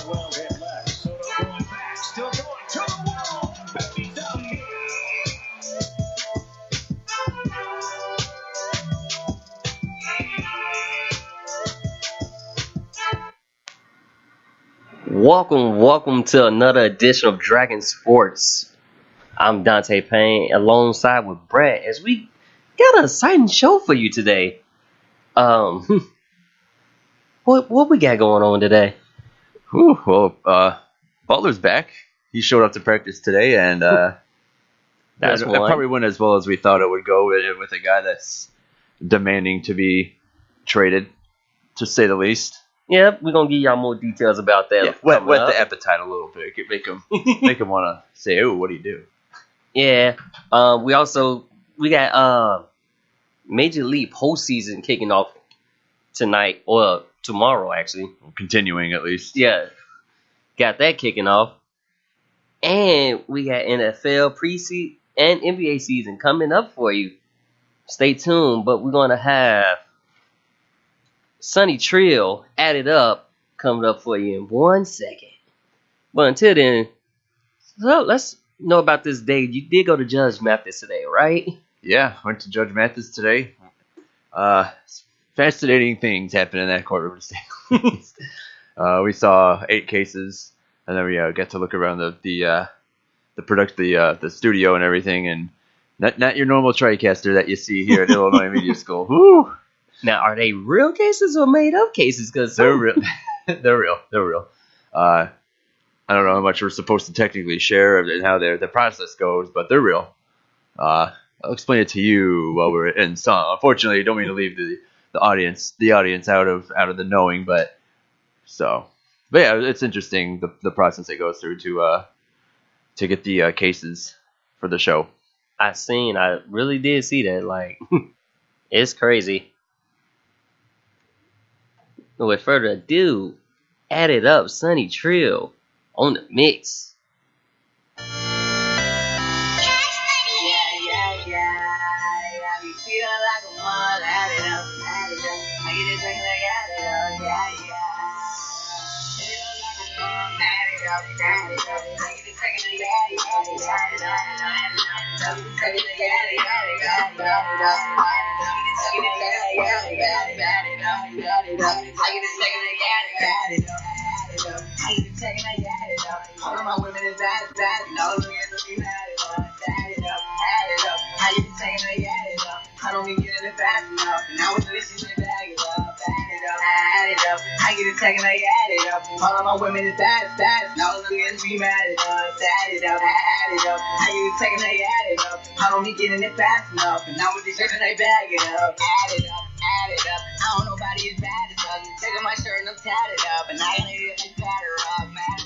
well hit left. Soto going back, still going to the wall. Baby's out. Welcome to another edition of Dragon Sports. I'm Dante Payne alongside with Brad as we got an exciting show for you today. What we got going on today? Butler's back. He showed up to practice today, and it probably went as well as we thought it would go with a guy that's demanding to be traded, to say the least. Yeah, we're gonna give y'all more details about that. Yeah, whet the appetite a little bit. Make him want to say, "Oh, what do you do?" Yeah. We got Major League postseason kicking off tonight or tomorrow, actually. Continuing at least. Yeah, got that kicking off, and we got NFL preseason and NBA season coming up for you. Stay tuned, but we're gonna have Sunny Trill added up coming up for you in 1 second. But until then, so let's know about this day. You did go to Judge Mathis today, right? Yeah, went to Judge Mathis today. Fascinating things happened in that courtroom today. We saw 8 cases, and then we got to look around the studio and everything, and not your normal TriCaster that you see here at Illinois Media School. Woo! Now, are they real cases or made up cases? Because they're real. They're real. I don't know how much we're supposed to technically share and how the process goes, but they're real. I'll explain it to you while we're in song. Unfortunately, I don't mean to leave the audience out of the knowing, but yeah, it's interesting the process it goes through to get the cases for the show. I really did see that. Like, it's crazy. With further ado, added up Sunny Trill on the mix. All of my women is bad. Now the niggas be mad at us. Add it up. I get it taking they add it up. I don't be getting it fast enough. And now with this shit, they bag it up. Add it up. I don't nobody as bad as us. Taking my shirt and I'm tatted up. And I ain't it like batter up. Mad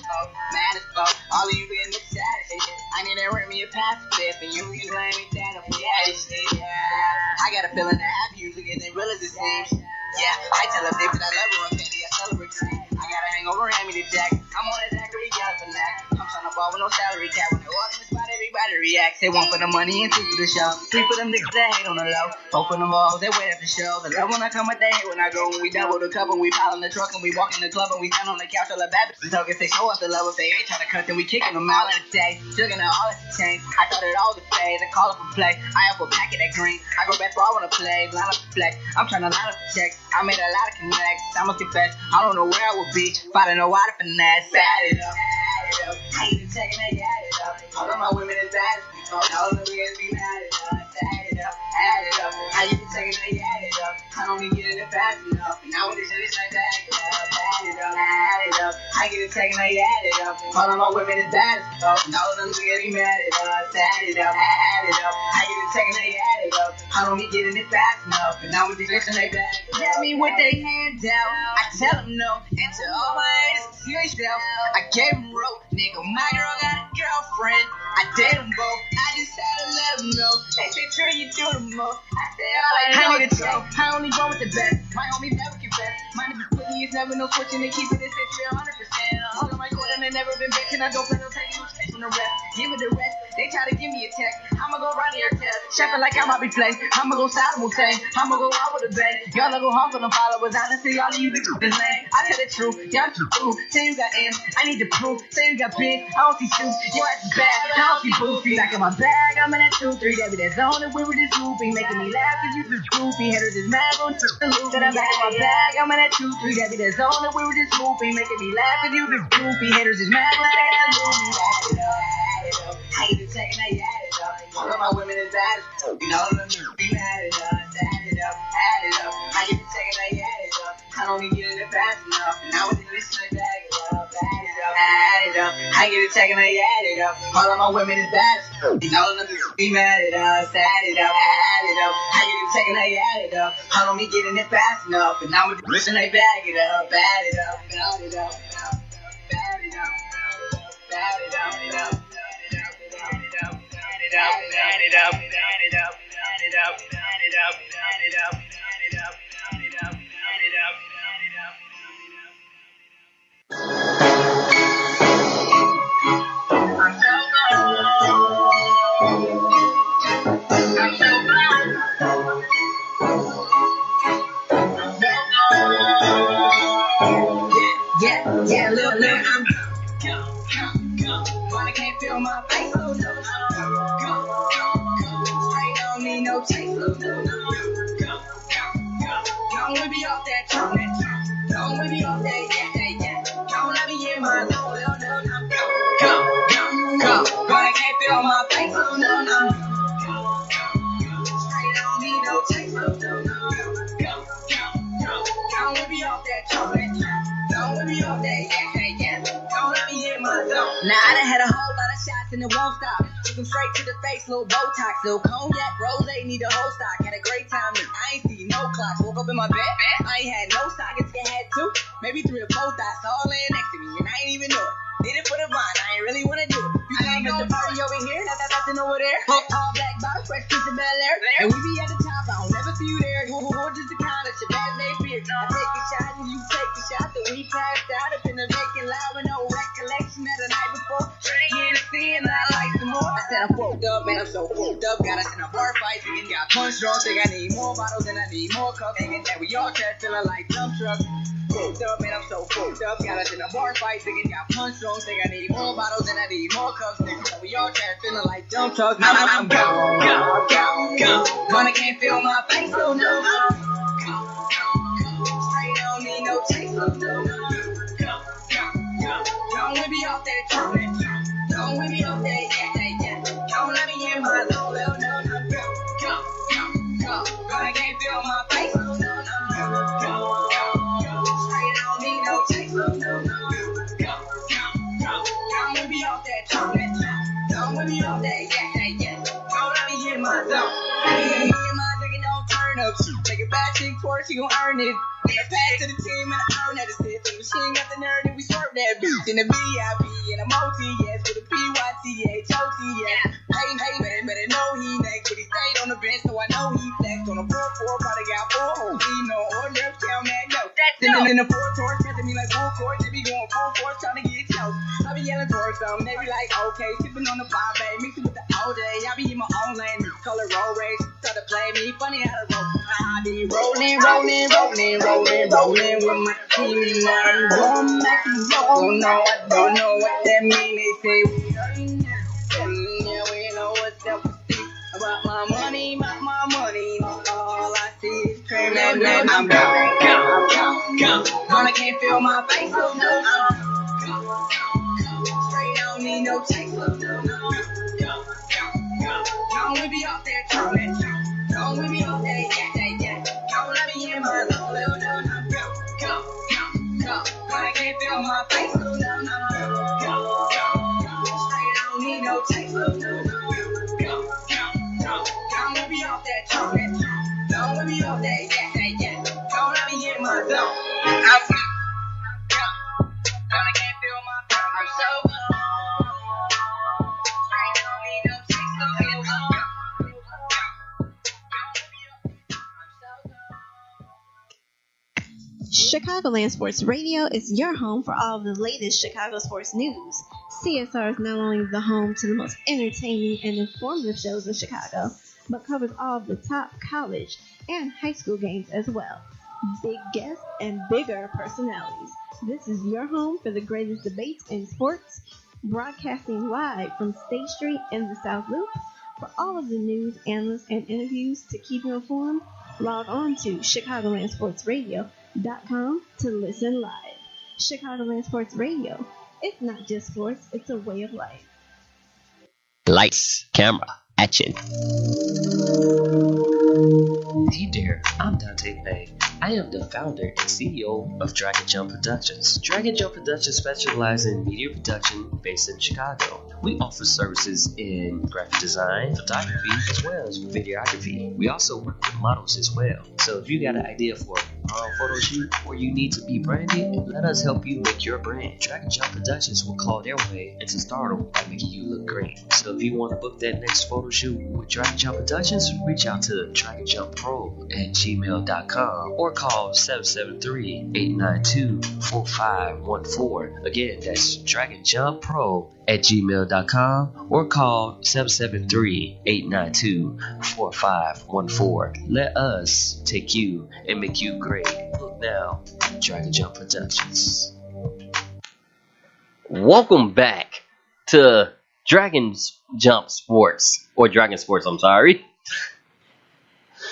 as fuck. All of you getting the saddest shit. I need to rent me a pass flip. And you can blame me that I'm this shit. Yeah. I got a feeling that half usually getting real as it seems. Yeah, I tell a bitch that I love her on Fendi. I celebrate her. I got a hangover, hand me the jack. I'm on a Zachary Galifianakis. I'm trying to ball with no salary cap. When they walk in the spot, everybody reacts. They want for the money and 2 for the show. 3 for them niggas that hate on the low. 4 for them balls, they wait at the show. The love when I come, but they hate when I go. When we double the cup, and we pile in the truck, and we walk in the club, and we stand on the couch. All the bad bitches talk if they show us the love. If they ain't trying to cut, then we kicking them out in the day. Jugging out all the change. I thought it all the phase. I call up a play. I have a packet that green. I go back for all when I play. Line up the flex. I'm trying to line up the checks. I made a lot of connects. I must confess, I don't know where I would be if I didn't know why to finesse. Add it up. I ain't even checking that, add it up. All of my women is bad. All of the niggas be mad at us. Add it up. I ain't even checking that, add it up. I don't be getting it fast enough. And now with this shit, it's like that. Add it up. I get it taken, I add it up. All of my women is bad as fuck. And all of them niggas be mad at us. Add it up. I get it taken, I add it up. I don't be getting it fast enough. And now with this shit, they back. Let me with their hand down. I tell them no. And to all my haters, serious self. I gave them rope. Nigga, my girl got a girlfriend. I date them both. I just had to let them know. They say, Trey, you do the most. I say, all I know is true. I only go with the best. My homies never confess. My niggas pussy is never no switching. They keep it at 100%. All of my court and they never been bitching. I don't plan on taking no space from the rest. Give it the rest. They try try to give me a check. I'ma go run your test. Chefing like I'm be play. I'ma go simultane. I'ma go out with a bang. Y'all go home for them followers. Honestly, all of you bitches is lame. I tell the truth. Y'all too cool. Say you got ends. I need the proof. Say you got big. I don't see shoes. Your ass is bad. I don't see boofy. Back in my bag. I'm in that 2-3. That be that zone. And we were just goofy. Making me laugh cause you just goofy. Haters is mad. Gon' took the loop. That I'm back in my bag. I'm in that 2-3. That be that zone. And we were just goofy. Making me laugh cause you just goofy. Haters is mad. When I get the loop. Add it up. I ain't just checking. I add it up. All of my women is bad as fuck. You know them be mad at us. Add it up. Add it up. I get to checking. I add it up. I don't be getting it fast enough. And now with the list, I bag it up. Add it up. Add it up. I get to checking. I add it up. All of my women is bad as fuck. You know them be mad at us. Add it up. Add it up. I get to checking. I add it up. I don't be getting it fast enough. And now with the list, I bag it up. Add it up. Add it up. Add it up. Add it up. Add it up. Yeah, look, I'm I can't feel my face, no, straight on me, no chase, no, don't we be off that tone, don't we be off that, yeah, don't let me in my zone, go, I can't feel my face, no, straight on me, no chase, no, don't we be off that tone, don't we be off that, yeah, don't let me in my zone. Now I done had a whole lot of shots and it won't stop. Took them straight to the face, little Botox, little cognac, rose, need a whole stock. Had a great time and I ain't see no clocks. Woke up in my bed, I ain't had no sockets, I had 2, maybe 3 or 4 thoughts all laying next to me and I ain't even know it. Did it for the vine, I ain't really wanna do it. I ain't gonna party over here, nothing over there. All black bottle, fresh kiss of Bel Air. And we be at the top, I don't never see you there. Who just the kind of Shabazz made beer. I take a shot and you take a shot. Then we passed out up in the vacant loud with no recollection of the night before. Drinking and seeing I like some more. I said I'm fucked up, man, I'm so fucked up. Got us in a bar fight, thinking got punch drunk. Think I need more bottles and I need more cups. Thinking that we all trash, feeling like dump trucks. Fucked up, man, I'm so fucked up. Got us in a bar fight, thinking got punch drunk. Think I need more bottles and I need more cups. Thinking that we all trash, feeling like dump trucks. Now I'm gone. When I can't feel my face, so no. Straight on me, no chase, no. Don't we be off that trumpet? Don't we be off that, yeah. Don't let me in my zone, no. When I can't feel my face, no. Straight on me, no chase, no. Don't we be off that trumpet? Don't we be off that, yeah. Don't let me in my zone. Me and my nigga don't turn up. Take a bad chick twerk, she gon' earn it. And I pass to the team and I earn that assist. And she ain't got the nerve and we swerve that bitch. In the VIP and a multi, yes, with a PYTHOT, yeah. Hey, better know he next. But he stayed on the bench, so I know he flexed. On a 4-4, probably got 4 holes. He no order, tell man no. Then in the 4 tours, testing me like full court. They be going full force, trying to get close. I be yelling for something, they be like, okay. Sipping on the 5A, mixing with the OJ. I be in my own lane, color roll race. Start to play me, funny how to roll. I be rolling with my team. I'm going back to roll. No, I don't know what that mean. They say we hurting now. Yeah, we know what's up with this. About my money. All I see is cream and I'm gone. I can't feel my face, so no. Straight on me, no chase, so no. Don't we be off that trumpet? Don't we be off that, yeah. Don't let me in my zone, no. I can't feel my face, so no. Straight on me, no chase, so no. Don't we be off that trumpet? Don't we be off that, yeah. Don't let me in my zone. I'm Chicagoland Sports Radio is your home for all of the latest Chicago sports news. CSR is not only the home to the most entertaining and informative shows in Chicago, but covers all of the top college and high school games as well. Big guests and bigger personalities. This is your home for the greatest debates in sports, broadcasting live from State Street in the South Loop. For all of the news, analysts, and interviews to keep you informed, log on to ChicagolandSportsRadio.com to listen live. Chicagoland Sports Radio. It's not just sports, it's a way of life. Lights, camera, action. Hey there, I'm Dante May. I am the founder and CEO of Dragon Jump Productions. Dragon Jump Productions specializes in media production based in Chicago. We offer services in graphic design, photography, as well as videography. We also work with models as well. So if you got an idea for a photo shoot or you need to be branded, let us help you make your brand. Dragon Jump Productions will claw their way into stardom by making you look great. So if you want to book that next photo shoot with Dragon Jump Productions, reach out to dragonjumppro@gmail.com or call 773-892-4514. Again, that's dragonjumppro@gmail.com or call 773-892-4514. Let us take you and make you great. Look now, Dragon Jump Productions. Welcome back to Dragon Jump Sports, or Dragon Sports, I'm sorry.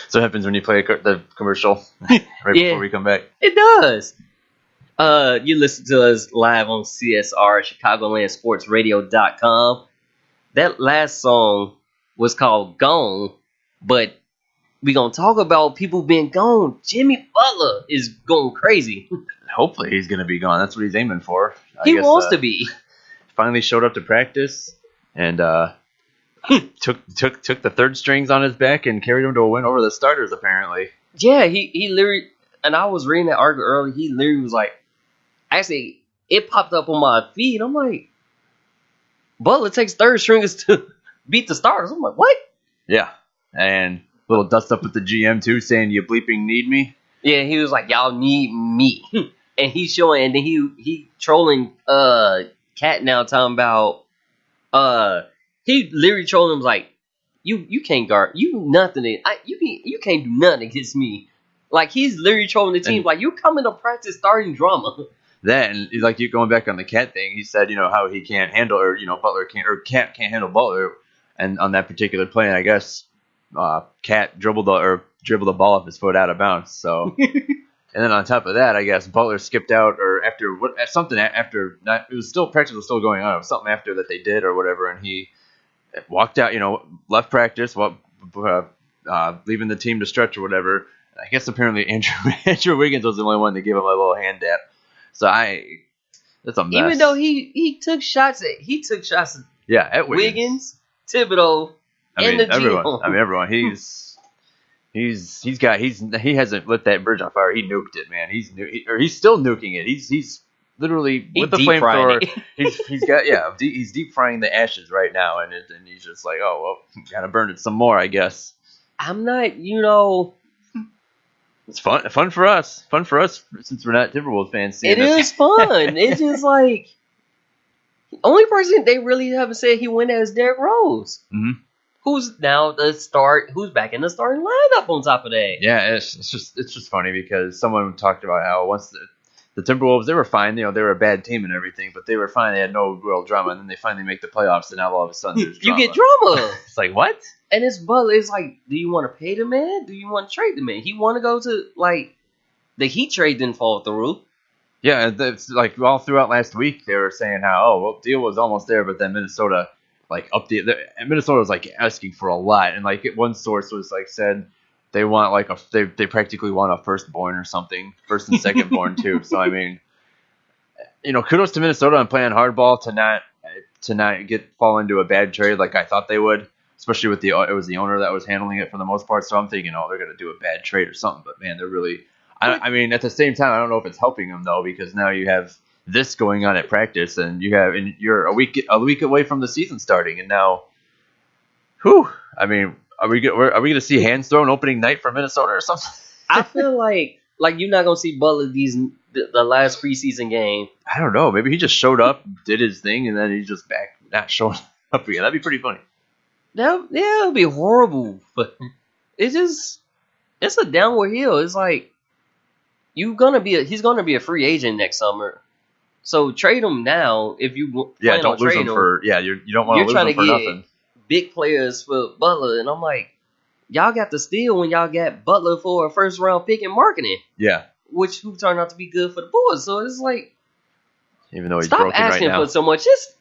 So it happens when you play the commercial right before we come back. It does. You listen to us live on CSR, ChicagolandSportsRadio.com. That last song was called Gone, but we're going to talk about people being gone. Jimmy Butler is going crazy. Hopefully he's going to be gone. That's what he's aiming for. He wants to be. Finally showed up to practice and took the third strings on his back and carried him to a win over the starters, apparently. Yeah, he literally, and I was reading that article earlier, he literally was like, actually, it popped up on my feed. I'm like, Butler takes third stringers to beat the starters. I'm like, what? Yeah, and a little dust up with the GM, too, saying, you bleeping need me? Yeah, he was like, y'all need me. And he's showing, and then he trolling Cat now, talking about, he literally trolling him like, you can't guard, you nothing, you can't do nothing against me. Like, he's literally trolling the team, and like, you coming to practice starting drama. That, and like you going back on the Cat thing, he said, how he can't handle, or Butler can't, or Cat can't handle Butler, and on that particular play, I guess Cat dribbled the ball off his foot out of bounds. So, and then on top of that, I guess Butler skipped out, or after it was still, practice was still going on, it was something after that they did or whatever, and he walked out, left practice, leaving the team to stretch or whatever. I guess apparently Andrew Wiggins was the only one to give him a little hand tap. So that's a mess. Even though he took shots at at Wiggins, Thibodeau, and the everyone. Everyone. He hasn't lit that bridge on fire. He nuked it, man. He's still nuking it. He's literally with the flamethrower. He's deep frying the ashes right now, and he's just like, oh well, gotta burn it some more, I guess. I'm not, It's fun for us. Fun for us since we're not Timberwolves fans. It is fun. It's just like, the only person they really haven't said he went at is Derrick Rose. Mm-hmm. Who's now who's back in the starting lineup on top of that. Yeah, it's just funny because someone talked about how once the Timberwolves, they were fine, they were a bad team and everything, but they were fine, they had no real drama, and then they finally make the playoffs, and now all of a sudden there's drama. You get drama. It's like, what? And it's Butler. It's like, do you want to pay the man? Do you want to trade the man? He want to go to, like, the Heat trade didn't fall through. Yeah, it's like all throughout last week they were saying how, deal was almost there, but then Minnesota, like, Minnesota was, like, asking for a lot, and, like, one source was, like, said they want, like, they practically want a firstborn or something, first and secondborn, too. So, I mean, kudos to Minnesota on playing hardball to not fall into a bad trade like I thought they would. Especially with it was the owner that was handling it for the most part. So I'm thinking, they're going to do a bad trade or something. But man, they're really. I mean, at the same time, I don't know if it's helping them though, because now you have this going on at practice, and you're a week away from the season starting, and now, I mean, are we going to see hands thrown opening night for Minnesota or something? I feel like Like you're not gonna see Butler the last preseason game. I don't know. Maybe he just showed up, did his thing, and then he's just back not showing up again. That'd be pretty funny. It'd be horrible. But it's a downward hill. It's like he's gonna be a free agent next summer. So trade him now if you plan don't on lose him trading for you don't want to lose trying him to for get nothing. big players for Butler, and I'm like, y'all got the steal when y'all got Butler for a first round pick in marketing, Yeah, who turned out to be good for the Bulls. So it's like, even though he's stop broken right asking now. for so much. Just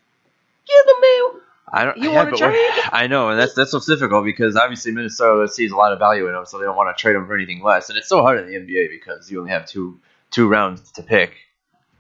give the man. I don't. You yeah, wanna but trade? I know, and that's what's difficult because obviously Minnesota sees a lot of value in him, so they don't want to trade him for anything less. And it's so hard in the NBA because you only have two rounds to pick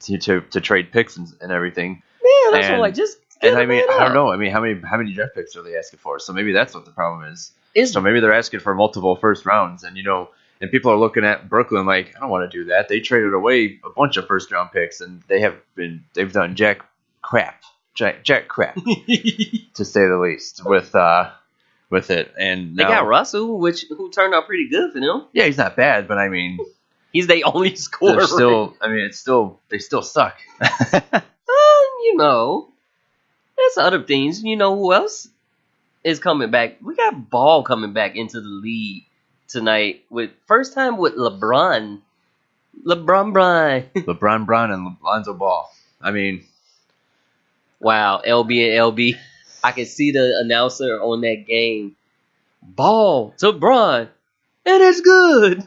to trade picks and everything. Man, that's what I'm like. Just give And the I mean, man I don't up. know. I mean, how many draft picks are they asking for? So maybe that's what the problem is. It's So maybe they're asking for multiple first rounds, and and people are looking at Brooklyn like, I don't want to do that. They traded away a bunch of first round picks, and they've done jack crap, to say the least, with it. And they now, got Russell, who turned out pretty good for them. yeah, he's not bad, but I mean, He's the only scorer. they're still. I mean, they still suck. There's other things. You know who else is coming back? We got Ball coming back into the league tonight with first time with LeBron. LeBron. LeBron Brown and Lonzo Ball. I mean, Wow, LB and LB. I can see the announcer on that game. Ball to Bron. And it's good.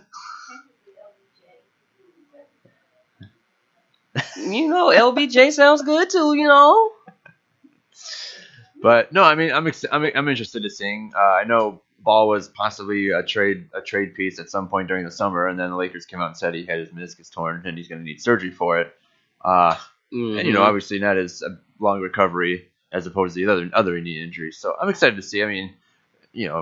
LBJ sounds good too, but no, I mean, I'm interested in seeing. I know Ball was possibly a trade piece at some point during the summer, and then the Lakers came out and said he had his meniscus torn and he's going to need surgery for it. And obviously not as a long recovery as opposed to the other knee injuries. So I'm excited to see. I mean,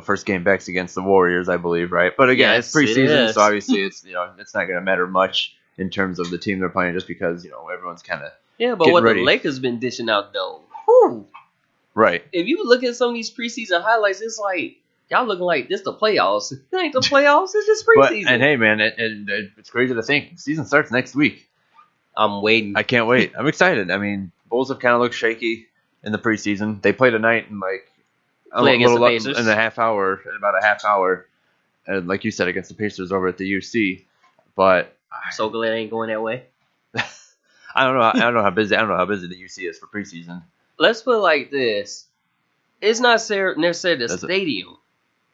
first game back's against the Warriors, I believe, right? But again, Yes, it's preseason, it is. so obviously it's it's not going to matter much in terms of the team they're playing, just because everyone's kind of Yeah, but getting what ready. the Lakers been dishing out though. Whew. Right. If you look at some of these preseason highlights, it's like y'all looking like this the playoffs. It ain't the playoffs, it's just But preseason. and hey, man, it's crazy to think season starts next week. I'm waiting. I can't wait. I'm excited. I mean, Bulls have kind of looked shaky in the preseason. They played tonight in Play against the Pacers. in about a half hour, and like you said, against the Pacers over at the UC. But So glad I ain't going that way. I don't know how busy the UC is for preseason. Let's put it like this. It's not necessarily the Does it? stadium.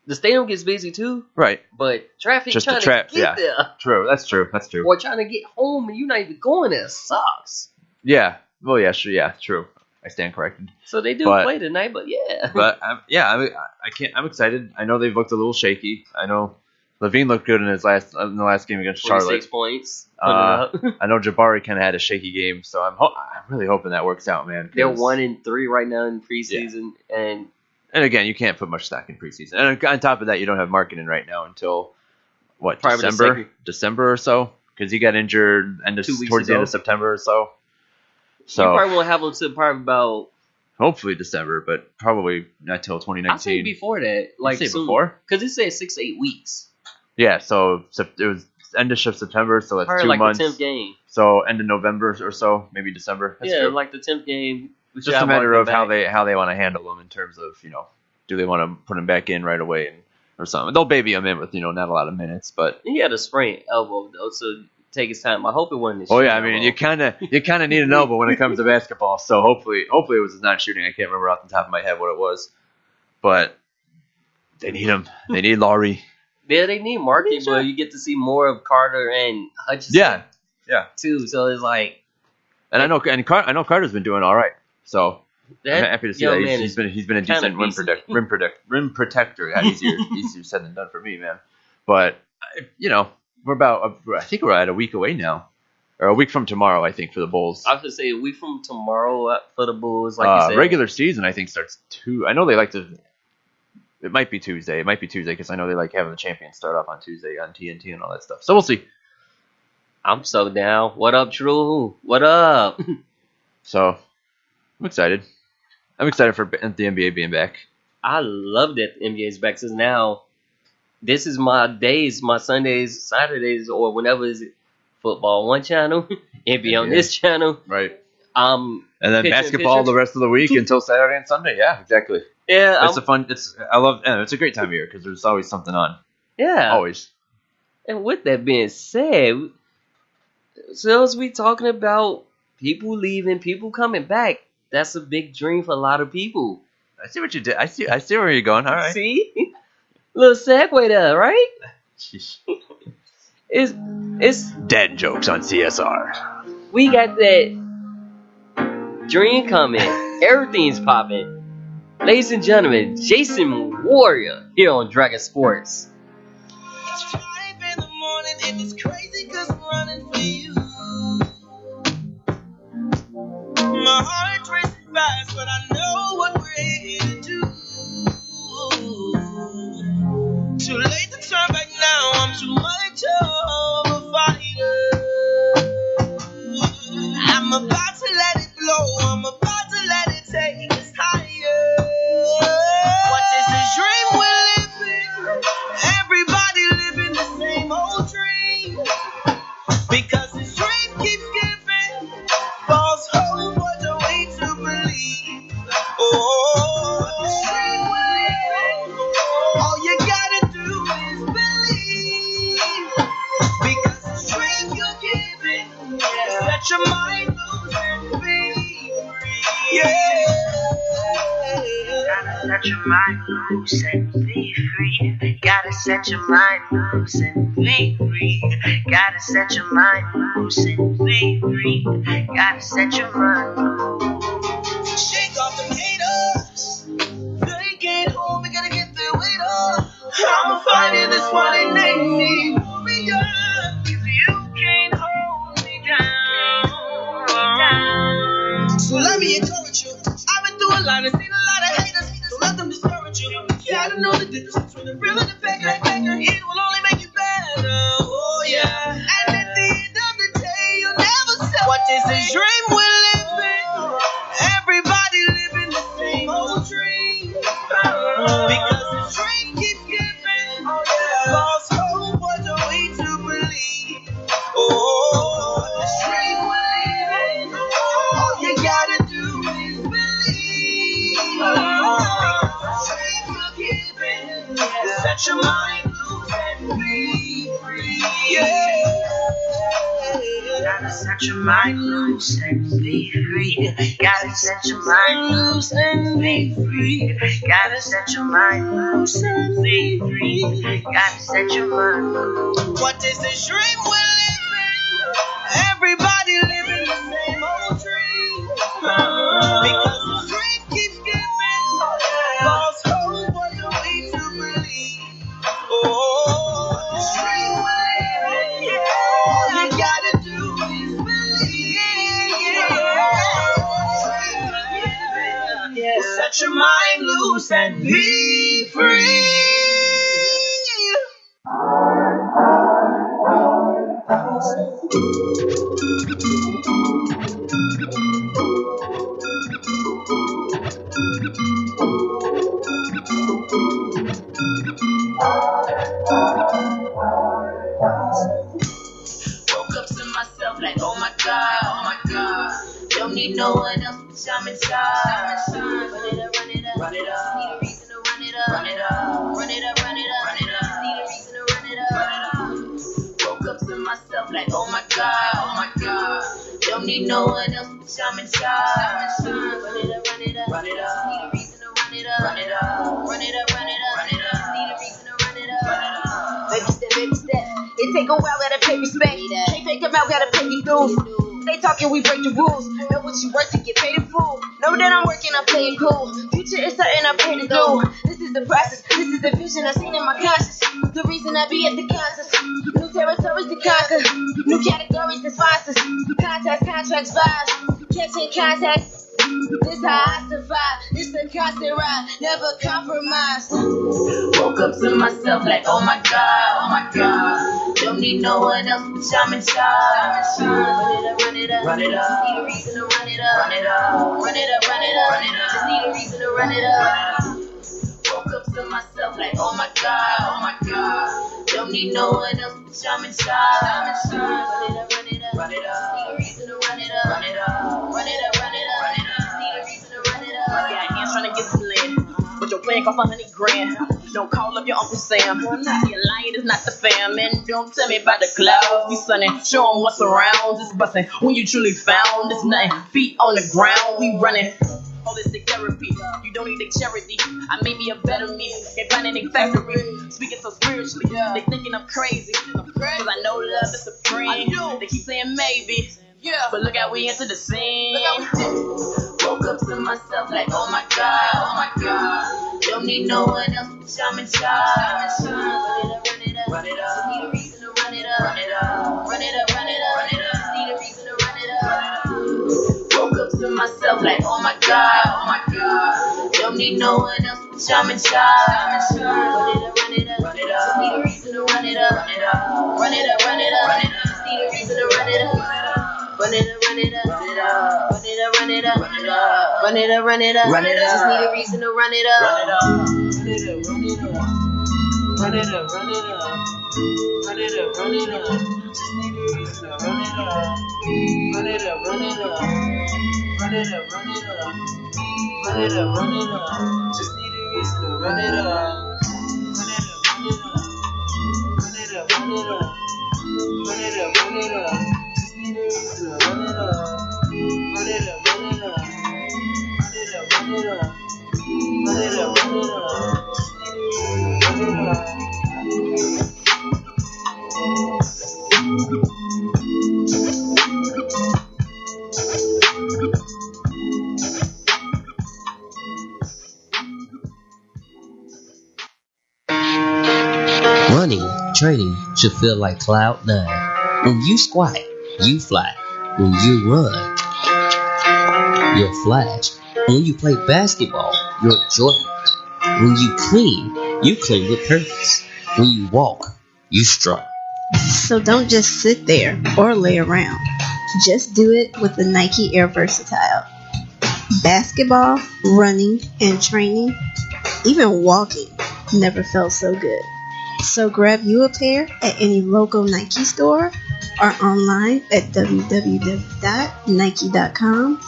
The stadium gets busy too, Right. but traffic Just the trying trap, to get there True. That's true. or trying to get home and you're not even going there sucks. Yeah. Well, yeah, sure. Yeah, true. I stand corrected. So they do But- play tonight, but yeah. But I'm excited. I know they've looked a little shaky. I know Levine looked good in the last game against 26 Charlotte. points. I know Jabari kind of had a shaky game, so I'm really hoping that works out, man. 'cause- They're 1-3 right now in preseason, and And again, you can't put much stock in preseason. And on top of that, you don't have marketing right now until what, Probably the second. December or so, because he got injured 2 weeks towards the ago. end of September or so. you So probably won't have them to probably about. hopefully December, but probably not till I say 2019. before that, like say before? because it said 6 to 8 weeks. Yeah, so it was end of September, so that's Probably 2 like months. the 10th game. So end of November or so, maybe December. That's Yeah, true. like the 10th game. we It's should just a have matter Martin of back. how they want to handle them in terms of do they want to put him back in right away or something. They'll baby him in with not a lot of minutes, but He had a sprained elbow though, so take his time. I hope it wasn't. oh yeah, I mean you kind of need an elbow when it comes to basketball. So hopefully it was not shooting. I can't remember off the top of my head what it was, but they need him. They need Laurie. Yeah, they need Marky, Sure. but you get to see more of Carter and Hutchinson. Yeah. too. So it's like And I know Carter's been doing all right. So that I'm happy to see young that man he's been a kinda decent rim protector. Yeah, easier said than done for me, man. But I think we're at a week away now, or a week from tomorrow. I think for the Bulls. I was gonna say a week from tomorrow for the Bulls, like you said. Regular season I think starts I know they like to. It might be Tuesday. It might be Tuesday because I know they like having the champions start off on Tuesday on TNT and all that stuff. So we'll see. I'm so down. What up, True? What up? So I'm excited. I'm excited for the NBA being back. I love that the NBA's back since now. this is my days, my Sundays, Saturdays, or whenever is it football on one channel, NBA on this channel. Right. I'm And then pitching basketball pitchers. the rest of the week until Saturday and Sunday. Yeah, exactly. Yeah, It's a fun. I love. It's a great time of year because there's always something on. yeah. Always. And with that being said, so as we talking about people leaving, people coming back, that's a big dream for a lot of people. I see what you did. I see where you're going. All right. See, little segue there, right? Sheesh. It's Dad jokes on CSR. we got that dream coming. Everything's popping. Ladies and gentlemen, Jason Warrior here on Dragon Sports. It's 5 in the morning and it's crazy 'cause I'm running for you. My heart racing fast, but I know what we're here to do. Too late to turn back now, I'm too much of a fighter. I'm about to let it blow, I'm about to let it take us higher. What is this dream we're living? Everybody living the same old dream. Because this dream keeps giving false hope, what a way to believe. Oh, this dream we're living, all you gotta do is believe. Because this dream you're giving, set your mind loose and be free. Yeah. Gotta set your mind loose and be free. Gotta set your mind loose and be free. Gotta set your mind loose and be free. Gotta set your mind loose. Shake off them haters. They can't hold me, gotta get their weight up. I'ma fight in this one and they need warrior. If you can't hold me down. So let me encourage you. I've been through a lot and seen a lot of haters. Don't let them discourage you. You gotta know the difference between the real and the faker. It will only make you better. Oh yeah. And at the end of the day, you'll never say, what is this dream we're living? Everybody living the same old dream. Because this dream keeps giving false hope, what a way to believe. Oh, this dream we're living, all you gotta do is believe. Because this dream you're giving, set your mind loose and be free. Yeah. Gotta set your mind loose and be free. Gotta set your mind loose and be free. Gotta set your mind loose and be free. Gotta set your mind loose. What is this dream we're living? Everybody living the same old dream. Because this dream keeps giving false hope, what a way to believe. Oh, this dream we're living, all you gotta do is believe. Set your mind loose and be free. Woke up to myself like, oh my god. Don't need no one else but I'm inside. Run it up, run it up, run it up. Just need a reason to run it up, run it up, run it up, run it up, run it up. Just need a reason to run it up, run it up. Woke up to myself like, oh my god. Don't need no one else but I'm inside. Run it up, run it up, run it up. Just need a reason to run it up, run it up, run it up, run it up, run it up. Just need a reason to run it up, run it up. Baby step. It take a while, gotta pay respect. Can't fake them out, gotta pay these dues. They talking, we break the rules. Know what you worth to get paid in full. Know that I'm working, I'm playing cool. Future is something I'm paid to do. This is the process, this is the vision I've seen in my conscience. The reason I be at the concerts. New territories to conquer. New categories to sponsors. Contacts, contracts, vibes. Catching contact. This how I survive. This a constant ride, never compromise. Woke up to myself like, oh my god. Don't need no one else but I'm inside. Run it up, run it up, run it up. Just need a reason to run it up, run it up, run it up, run it up, run it up. Just need a reason to run it up. Woke up to myself like, oh my god. need no one else but Shaman Shine. Run it up, run it up. Need a reason to run it up, run it up, run it up, run it up, run it up. Need a reason to run it up. I got hands trying to get some land, but your plan cost $100,000. Don't call up your Uncle Sam. Your lion is not the fam, and don't tell me about the clouds be sunny. Show 'em what's around. It's bustin' when you truly found. It's nothing. Feet on the ground, we running. Holistic therapy, you don't need a charity. I may be a better me, can't find any factory. Speaking so spiritually, they thinking I'm crazy. Cause I know love is supreme. They keep saying maybe, but look how we enter the scene. Woke up to myself like, oh my God, oh my God. Don't need no one else but Shaman Shine. Run it up, run it up, run it up. Just need a reason to run it up, run it up, run it up, run it up, run it up. Just need a reason to run it up. Woke up to myself like, oh my God, oh my God. Don't need no one else but Shaman Shine. Run it up, run it up. Just need a reason to run it up, run it up, run it up, run it up. Just need a reason to run it up. Run it up, run it up, run it up, run it up, run it up, run it up, run it up, run it up, run it up. Just need a reason to run it up. Run it up, run it up, run it up, run it up, run it up, run it up. Just need a reason to run it up. Run it up, run it up, run it up, run it up, run it up, run it up. Just need a reason to run it up. Run it up, run it up, run it up, run it up, run it up, run it up. Just need a reason to run it up. Run it up, run it up, run it up, run it up, run it up, run it up. Just need a reason to run it up. Running, training should feel like Cloud9. When you squat, you fly. When you run, you're Flash. When you play basketball, you're Jordan. When you clean with purpose. When you walk, you strut. So don't just sit there or lay around. Just do it with the Nike Air Versatile. Basketball, running, and training, even walking, never felt so good. So grab you a pair at any local Nike store or online at www.nike.com.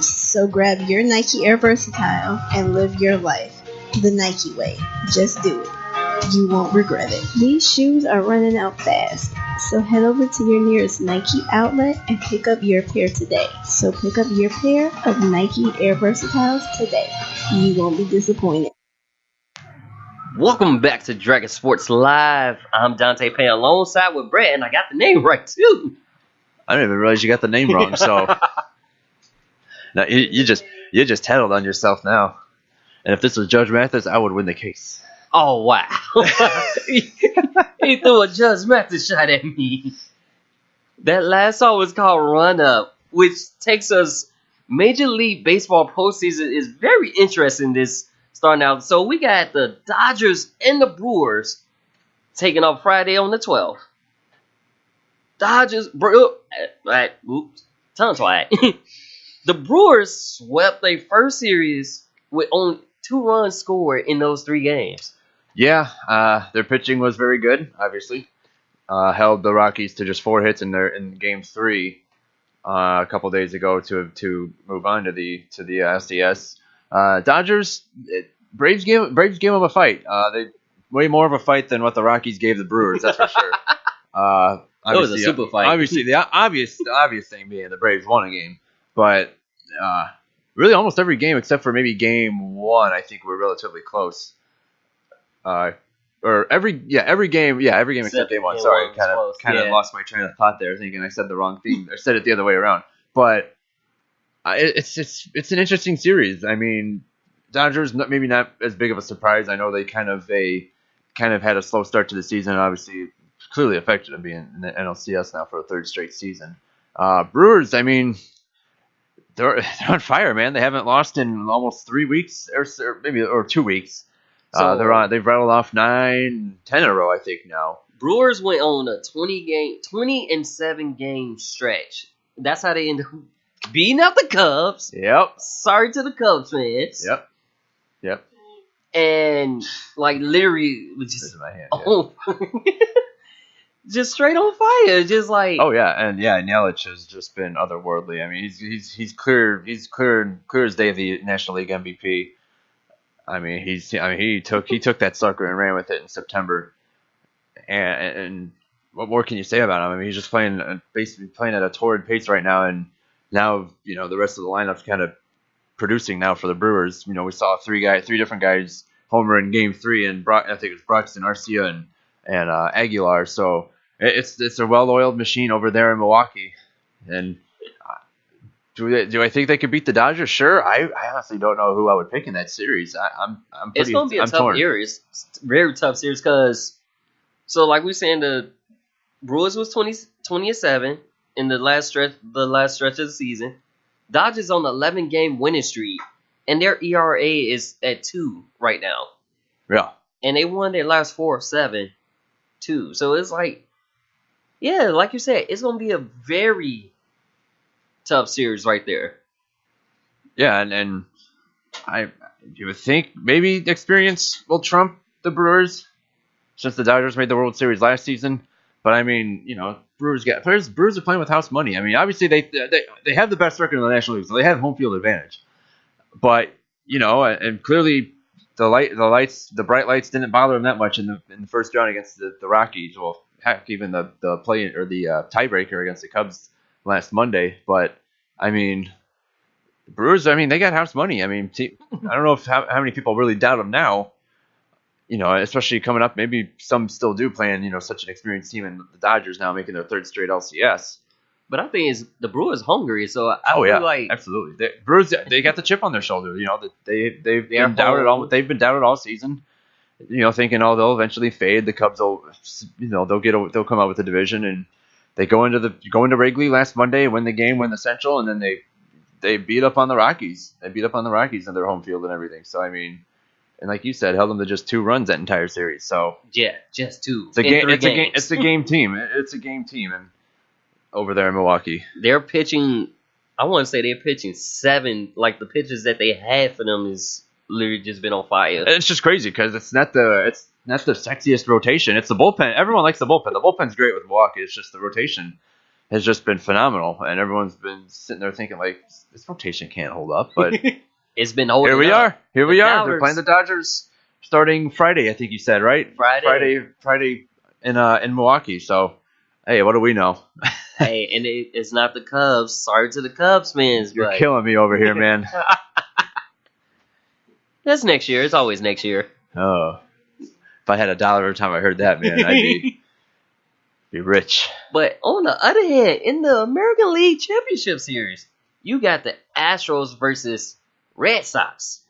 So grab your Nike Air Versatile and live your life the Nike way. Just do it. You won't regret it. These shoes are running out fast, so head over to your nearest Nike outlet and pick up your pair today. So pick up your pair of Nike Air Versatiles today. You won't be disappointed. Welcome back to Dragon Sports Live. I'm Dante Payne alongside with Brett, and I got the name right too. I didn't even realize you got the name wrong. So now you just tattled on yourself now. And if this was Judge Mathis, I would win the case. Oh wow! He threw a Judge Mathis shot at me. That last song was called "Run Up," which takes us. Major League Baseball postseason is very interesting this starting out. So we got the Dodgers and the Brewers taking off Friday on the 12th. Oops, tongue tied. The Brewers swept their first series with only 2 runs scored in those 3 games. Yeah, their pitching was very good. Obviously, held the Rockies to just 4 hits in Game 3 a couple days ago to move on to the SDS. Dodgers, Braves gave them a fight. They way more of a fight than what the Rockies gave the Brewers. That's for sure. It was a super fight. Obviously, the obvious thing being the Braves won a game, but really almost every game except for maybe Game 1, I think were relatively close. Or every game except Game 1. Sorry, kind of lost my train of thought there, thinking I said the wrong thing or said it the other way around. But it's an interesting series. I mean, Dodgers maybe not as big of a surprise. I know they kind of had a slow start to the season. Obviously, clearly affected them being in the NLCS now for a 3rd straight season. Brewers, I mean, they're on fire, man. They haven't lost in almost 3 weeks or 2 weeks. So, they've rattled off 9-10 in a row, I think now. Brewers went on a 20-7 game stretch. That's how they ended up beating up the Cubs. Yep. Sorry to the Cubs fans. Yep. And like literally, just this is my hand. oh, just straight on fire. Just like Oh yeah, and Yelich has just been otherworldly. I mean, he's clear as day of the National League MVP. I mean, he took that sucker and ran with it in September. And what more can you say about him? I mean, he's just basically playing at a torrid pace right now, and now the rest of the lineup's kind of producing now for the Brewers. We saw three different guys homer in Game 3, and I think it was Broxton, Arcia, and Aguilar. So it's a well-oiled machine over there in Milwaukee. And do I think they could beat the Dodgers? Sure. I honestly don't know who I would pick in that series. it's gonna be a tough series, very tough series. Because like we were saying, the Brewers was 20-7 in the last stretch of the season. Dodgers on the 11-game winning streak, and their ERA is at 2 right now. Yeah. And they won their last 4 of 7, too. So it's like, yeah, like you said, it's gonna be a very tough series right there. Yeah, and you would think maybe experience will trump the Brewers, since the Dodgers made the World Series last season. But I mean, Brewers are playing with house money. I mean, obviously they have the best record in the National League, so they have home field advantage. But and clearly the bright lights didn't bother them that much in the first round against the Rockies. Well, heck, even the play or the tiebreaker against the Cubs last Monday. But I mean, the Brewers, I mean, they got house money. I mean, I don't know how many people really doubt them now. Especially coming up, maybe some still do playing, such an experienced team, and the Dodgers now making their 3rd straight LCS. But I think the Brewers hungry, so I feel like absolutely. The Brewers, they got the chip on their shoulder. They've been doubted all season. Thinking they'll eventually fade. The Cubs will, they'll come out with the division, and they go into Wrigley last Monday, win the game, win the Central, and then they beat up on the Rockies. They beat up on the Rockies in their home field and everything. So I mean. And like you said, held them to just 2 runs that entire series. So yeah, just 2. It's a game team. It's a game team, and over there in Milwaukee, they're pitching. I want to say they're pitching 7. Like the pitches that they had for them is literally just been on fire. It's just crazy because it's not the sexiest rotation. It's the bullpen. Everyone likes the bullpen. The bullpen's great with Milwaukee. It's just the rotation has just been phenomenal, and everyone's been sitting there thinking like this rotation can't hold up, but. It's been holding Here we up. are. They're playing the Dodgers starting Friday, I think you said, right? Friday in Milwaukee. So, hey, what do we know? Hey, and it's not the Cubs. Sorry to the Cubs fans. You're killing me over here, man. That's next year. It's always next year. Oh, if I had $1 every time I heard that, man, I'd be rich. But on the other hand, in the American League Championship Series, you got the Astros versus Red Sox.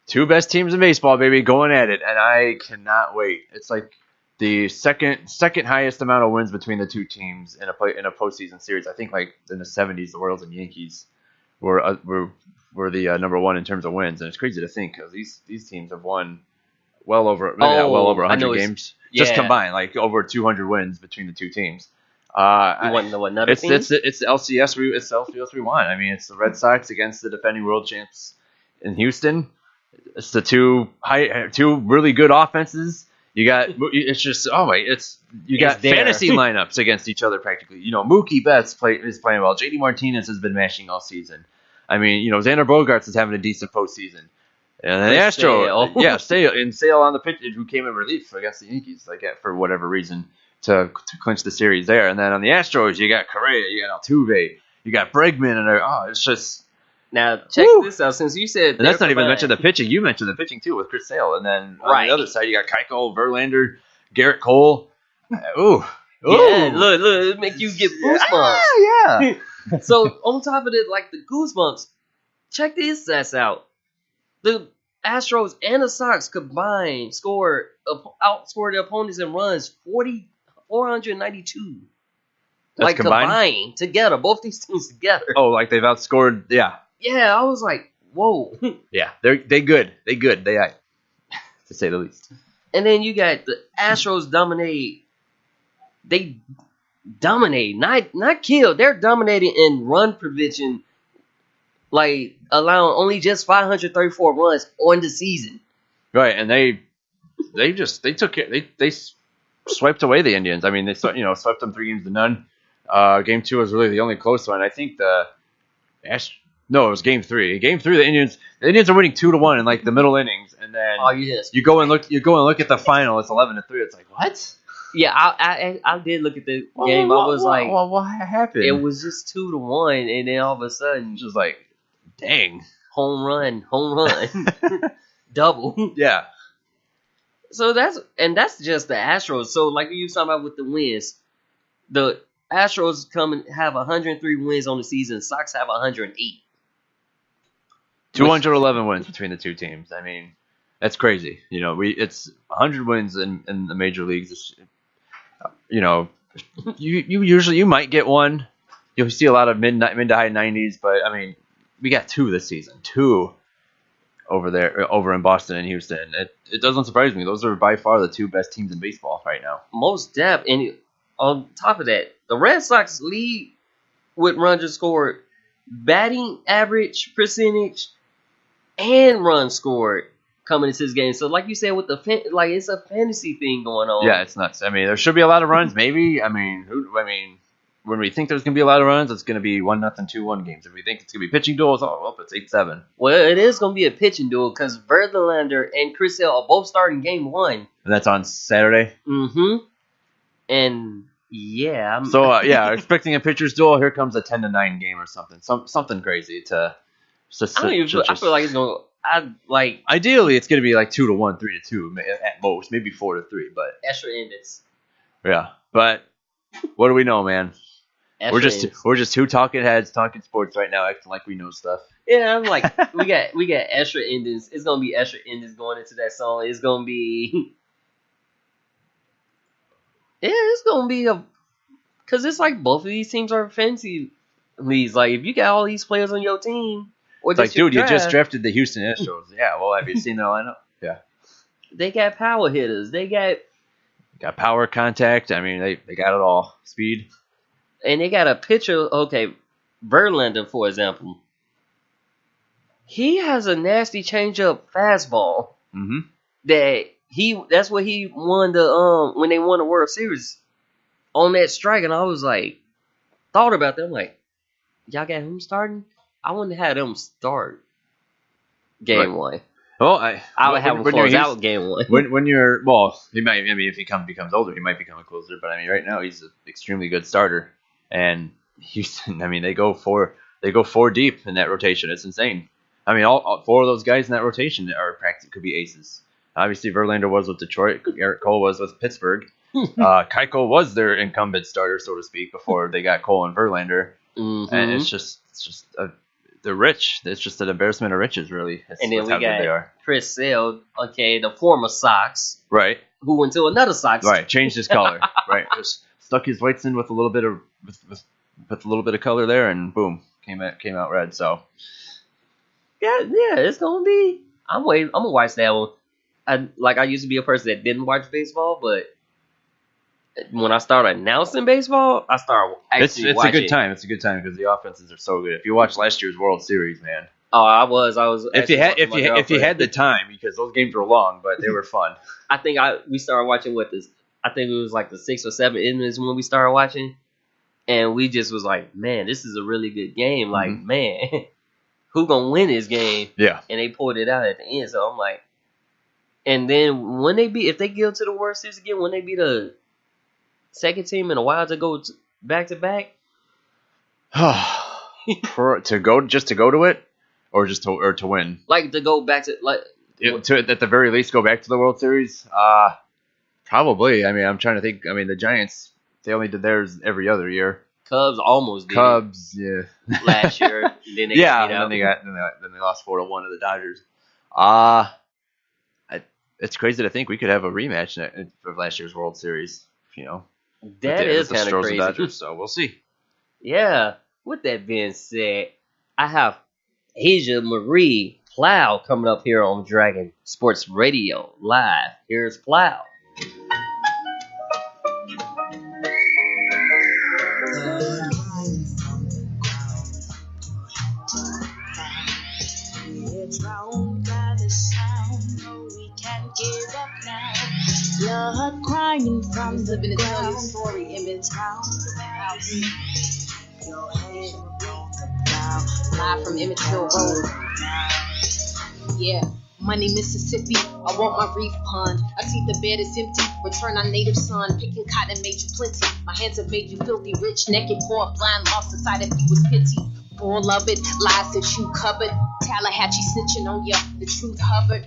2 best teams in baseball, baby, going at it, and I cannot wait. It's like the second highest amount of wins between the 2 teams in a postseason series. I think like in the 70s, the Royals and Yankees were the number 1 in terms of wins, and it's crazy to think because these teams have won well over 100 games just combined, like over 200 wins between the 2 teams. Another team? It's the LCS. It's the LCS we want. I mean, it's the Red Sox against the defending world champs in Houston. It's the two really good offenses. You got fantasy lineups against each other practically. Mookie Betts is playing well. JD Martinez has been mashing all season. I mean, Xander Bogaerts is having a decent postseason. And then the Astros, Sale on the pitch, who came in relief against the Yankees, for whatever reason, to clinch the series there. And then on the Astros, you got Correa, you got Altuve, you got Bregman, and it's just. Now, check this out. Since you said. And that's not even mentioned the pitching. You mentioned the pitching, too, with Chris Sale. And then on the other side, you got Keuchel, Verlander, Garrett Cole. Ooh. Yeah, look, it make you get goosebumps. Yeah. So, on top of it, like the goosebumps, check these stats out. The Astros and the Sox combined outscored the opponents in runs 492. That's like combined together, both these teams together. Oh, like they've outscored, yeah. Yeah, I was like, whoa. Yeah, they good. They good. They to say the least. And then you got the Astros dominate. They dominate, not kill. They're dominating in run prevention, like allowing only just 534 runs on the season. Right, and they swiped away the Indians. I mean, they swept them 3-0. Game 2 was really the only close one. I think it was Game 3. Game 3, the Indians are winning 2-1 in like the middle innings, and then you go and look at the final. It's 11-3. It's like what? Yeah, I did look at the game. I was like, what happened? It was just 2-1, and then all of a sudden, just like, dang, home run, double. Yeah. So that's just the Astros. So like you were talking about with the wins, the Astros have 103 wins on the season. Sox have 108. 211 wins between the two teams. I mean, that's crazy. It's 100 wins in the major leagues. You might get one. You'll see a lot of mid to high 90s, but I mean, we got 2 this season. 2 over in Boston and Houston. It doesn't surprise me. Those are by far the 2 best teams in baseball right now. Most depth, and on top of that, the Red Sox lead with runs scored, batting average percentage, and runs scored coming into this game. So, like you said, with it's a fantasy thing going on. Yeah, it's nuts. I mean, there should be a lot of runs, maybe. I mean, when we think there's going to be a lot of runs, it's going to be 1-0, 2-1 games. If we think it's going to be pitching duels, it's 8-7. Well, it is going to be a pitching duel because Verlander and Chris Sale are both starting Game 1. And that's on Saturday? Mm-hmm. And, yeah. Expecting a pitcher's duel, here comes a 10-9 game or something. Something crazy to I feel like it's going to... Ideally, it's going to be like 2-1, 3-2 at most, maybe 4-3, but... Extra innings. Yeah, but what do we know, man? We're just 2 talking heads talking sports right now, acting like we know stuff. Yeah, I'm like, we got extra endings. It's gonna be extra endings going into that song. It's gonna be, because it's like both of these teams are fancy leagues. Like if you got all these players on your team, or it's you just drafted the Houston Astros. Yeah, well, have you seen their lineup? Yeah, they got power hitters. They got power, contact. I mean, they got it all. Speed. And they got a pitcher, okay, Verlander, for example. He has a nasty changeup fastball. Mm-hmm. That's what he won when they won the World Series on that strike. And I was like, thought about them, like, y'all got him starting? I wouldn't have them start Game 1. Well, I would have him close out Game 1. He might. I mean, if he becomes older, he might become a closer. But I mean, right now he's an extremely good starter. And Houston, I mean, they go 4 deep in that rotation. It's insane. I mean, all 4 of those guys in that rotation could be aces. Obviously, Verlander was with Detroit. Garrett Cole was with Pittsburgh. Keuchel was their incumbent starter, so to speak, before they got Cole and Verlander. Mm-hmm. And it's just they're rich. It's just an embarrassment of riches, really. And then we got Chris Sale, okay, the former Sox, right? Who went to another Sox, right? Changed his color, right? Just stuck his whites in with a little bit of color there, and boom, came out red. So yeah, it's gonna be. I'm gonna watch that one. I used to be a person that didn't watch baseball, but when I started announcing baseball, I started actually it's watching. a good time. It's a good time because the offenses are so good. If you watch last year's World Series, man. Oh, I was. If you had the time, because those games were long, but they were fun. I think we started watching I think it was like the 6th or 7th innings when we started watching, and we just was like, man, this is a really good game. Like, man, who gonna win this game? Yeah. And they pulled it out at the end, so I'm like, and then if they get to the World Series again, when they be the second team in a while to go back to back, to go to it, or to win, like to go back to at the very least go back to the World Series. Probably. I mean, I'm trying to think. I mean, the Giants, they only did theirs every other year. Cubs almost did. Yeah. Last year, then they then they lost 4-1 to the Dodgers. It's crazy to think we could have a rematch of last year's World Series. That is kind of crazy. Dodgers, so we'll see. Yeah. With that being said, I have Asia Marie Plow coming up here on Dragon Sports Radio Live. Here's Plow. We're drowned by the sound, no, we can't give up now. blood crying from the Living to tell your ground. story, image. Your hand on the ground. Live from Imageville Road. Yeah. Money, Mississippi, I want my reef pond. I see the bed is empty, return our native son. Picking cotton made you plenty, my hands have made you filthy. Rich, naked, poor, blind, lost the sight if you was pity. Full of it, lies that you covered. Tallahatchie snitching on ya, the truth hovered.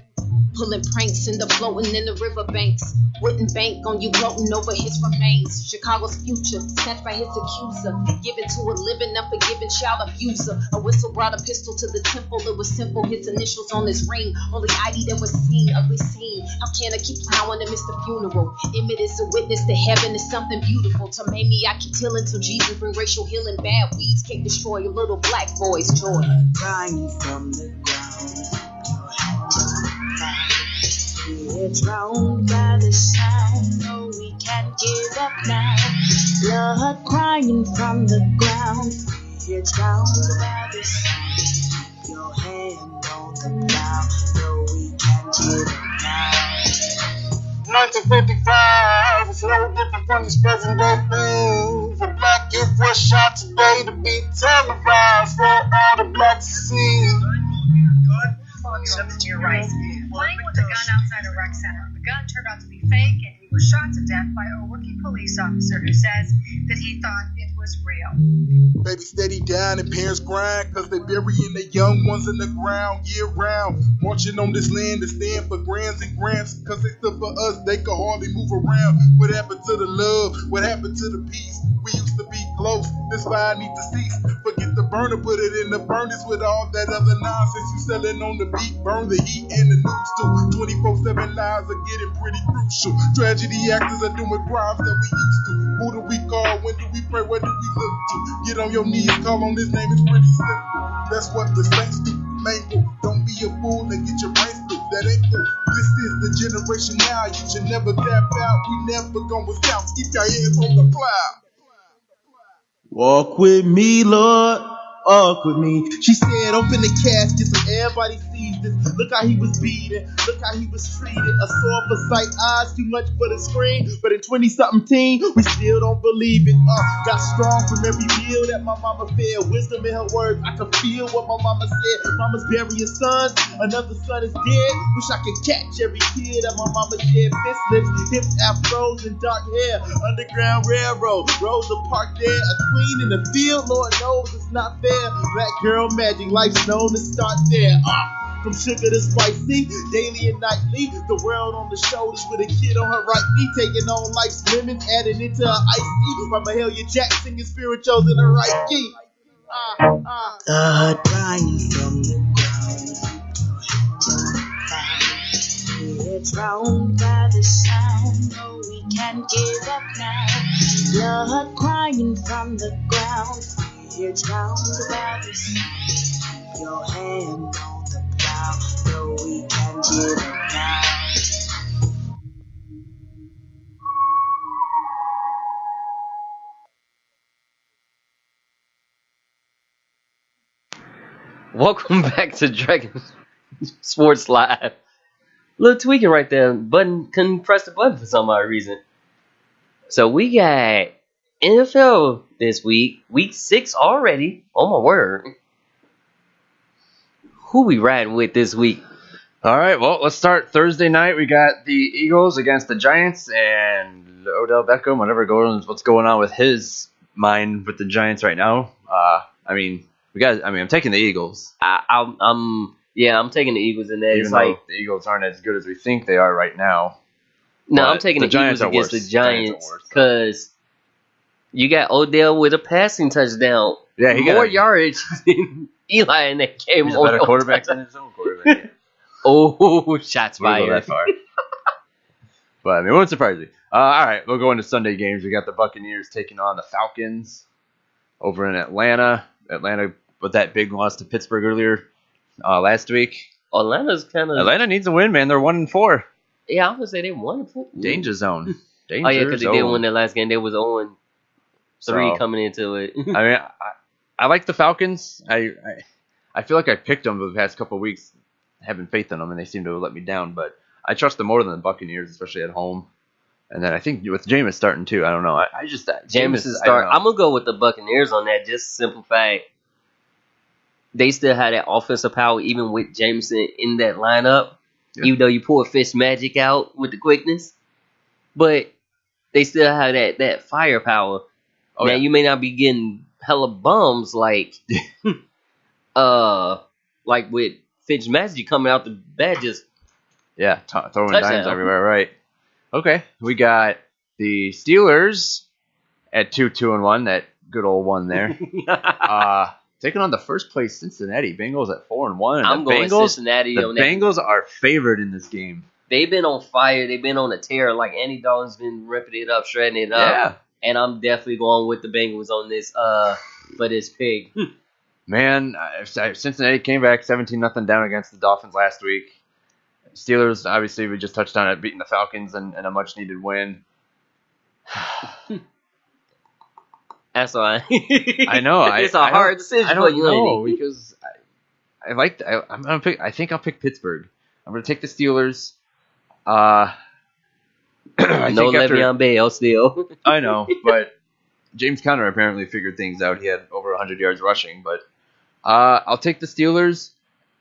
Pulling pranks in the floating in the riverbanks. Wouldn't bank on you gloating over his remains. Chicago's future, snatched by his accuser. Given to a living, unforgiving child abuser. A whistle brought a pistol to the temple. It was simple, his initials on his ring. Only ID that was seen, ugly scene. How can I keep plowing and miss the funeral? Emmett is a witness to heaven is something beautiful. To make me, I keep tilling till Jesus bring racial healing. Bad weeds can't destroy a little black boy's joy. Crying from the ground. We're drowned by the sound. No, we can't give up now. Blood crying from the ground. We're drowned by the sound. Your hand on the ground. No, we can't give up now. 1955 was no different from this present day thing. The black youth was shot today to be televised for all the blacks to see. 17-year right. Playing with a gun outside a rec center. The gun turned out to be fake, and he was shot to death by a rookie police officer who says that he thought it was real. Baby steady down and parents grind, cause they burying their young ones in the ground year round. Marching on this land to stand for grands and grants, cause they stood for us, they could hardly move around. What happened to the love? What happened to the peace? We used to be close, this fire need to cease. Forget the burner, put it in the furnace with all that other nonsense. You selling on the beat, burn the heat and the news too. 24/7 lives are getting pretty crucial. Tragedy actors are doing crimes that we used to. Who do we call? When do we pray? What do we look to? Get on your knees, call on his name, it's pretty simple. That's what the saints do. Mango, don't be a fool and get your brains through. That ain't cool. This is the generation now. You should never tap out. We never gonna stop. Keep your hands on the plow. Walk with me, Lord, walk with me. She said, open the casket so everybody sees this. Look how he was beaten, look how he was treated. A sore for sight, eyes too much for the screen. But in 20-something teen, we still don't believe it. Got strong from every meal that my mama fed. Wisdom in her words, I could feel what my mama said. Mama's burying sons, another son is dead. Wish I could catch every tear that my mama shed. Fist lips, hips, afros, and dark hair. Underground railroad, Rosa Park there. A queen in the field, Lord knows it's not fair. Black girl magic, life's known to start there. From sugar to spicy, daily and nightly. The world on the shoulders with a kid on her right knee, taking on life's lemons, adding into her iced tea. While Mahalia Jackson singing spirituals in the right key. Crying from the ground. We're drowned by the sound. No, we can't give up now. Blood crying from the ground. We're drowned by the sound. Your hand on the plow. No, we can't give up now. Welcome back to Dragon Sports Live. Little tweaking right there. Button couldn't press the button for some odd reason. So we got NFL this week. Week 6 already. Oh my word. Who we riding with this week? All right, well, let's start Thursday night. We got the Eagles against the Giants, and Odell Beckham, what's going on with his mind with the Giants right now. I'm taking the Eagles. I'm taking the Eagles in there. Even though the Eagles aren't as good as we think they are right now. No, I'm taking the Eagles against the Giants because you got Odell with a passing touchdown. Yeah, he more got yardage than Eli in that game. He's a better quarterback than his own quarterback. Oh, shots fired. That far. But it won't surprise you. All right, we'll go into Sunday games. We got the Buccaneers taking on the Falcons over in Atlanta. Atlanta with that big loss to Pittsburgh earlier last week. Atlanta needs a win, man. They're 1-4. Yeah, I was gonna say they won. Danger zone. Oh yeah, because they did win their last game. They was 0-3 coming into it. I like the Falcons. I feel like I picked them the past couple of weeks, having faith in them, and they seem to have let me down. But I trust them more than the Buccaneers, especially at home. And then I think with Jameis starting too, I don't know. I just Jameis is start. I'm gonna go with the Buccaneers on that. Just simple fact, they still had that offensive power even with Jameson in that lineup. Yeah. Even though you pull Fitz magic out with the quickness, but they still have that firepower. Oh, now yeah. you may not be getting hella bums like like with Fitz magic coming out the bat just throwing touchdown. dimes everywhere, right? Okay, we got the Steelers at 2-2-1. That good old one there. Taking on the first place Cincinnati Bengals at 4-1. I'm going Cincinnati. The on that. Bengals are favored in this game. They've been on fire. They've been on a tear. Like Andy Dalton's been ripping it up, shredding it up. Yeah. And I'm definitely going with the Bengals on this for this pick. Man, Cincinnati came back 17-0 down against the Dolphins last week. Steelers, obviously, we just touched on it, beating the Falcons and a much-needed win. That's why. I know. It's a hard decision. I don't for you, know Andy. because I'm gonna pick. I think I'll pick Pittsburgh. I'm gonna take the Steelers. I No think Le'Veon Bell still. I know, but James Conner apparently figured things out. He had over 100 yards rushing, but I'll take the Steelers.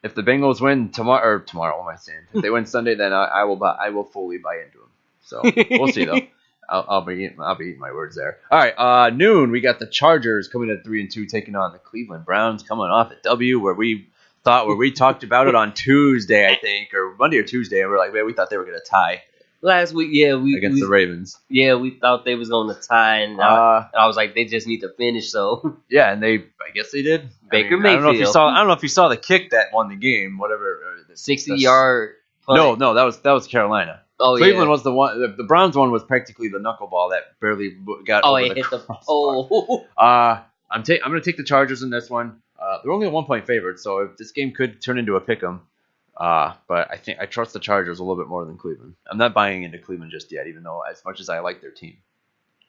If the Bengals win tomorrow, what am I saying? If they win Sunday, then I will fully buy into them. So we'll see though. I'll be eating my words there. All right, noon we got the Chargers coming at 3-2, taking on the Cleveland Browns, coming off a W where we talked about it on Tuesday, I think, or Monday or Tuesday, and we're like, man, we thought they were gonna tie Last week, against the Ravens. Yeah, we thought they was going to tie, and I was like, they just need to finish. So Yeah, and I guess they did. Baker I don't know if you Mayfield. saw. I don't know if you saw the kick that won the game. Whatever. 60-yard. No, that was Carolina. Oh Cleveland yeah. was the one. The Browns one was practically the knuckleball that barely got. Oh, over it the hit the. crossbar. Oh. I'm going to take the Chargers in this one. They're only a 1-point favorite, so if this game could turn into a pick'em. But I think I trust the Chargers a little bit more than Cleveland. I'm not buying into Cleveland just yet, even though as much as I like their team.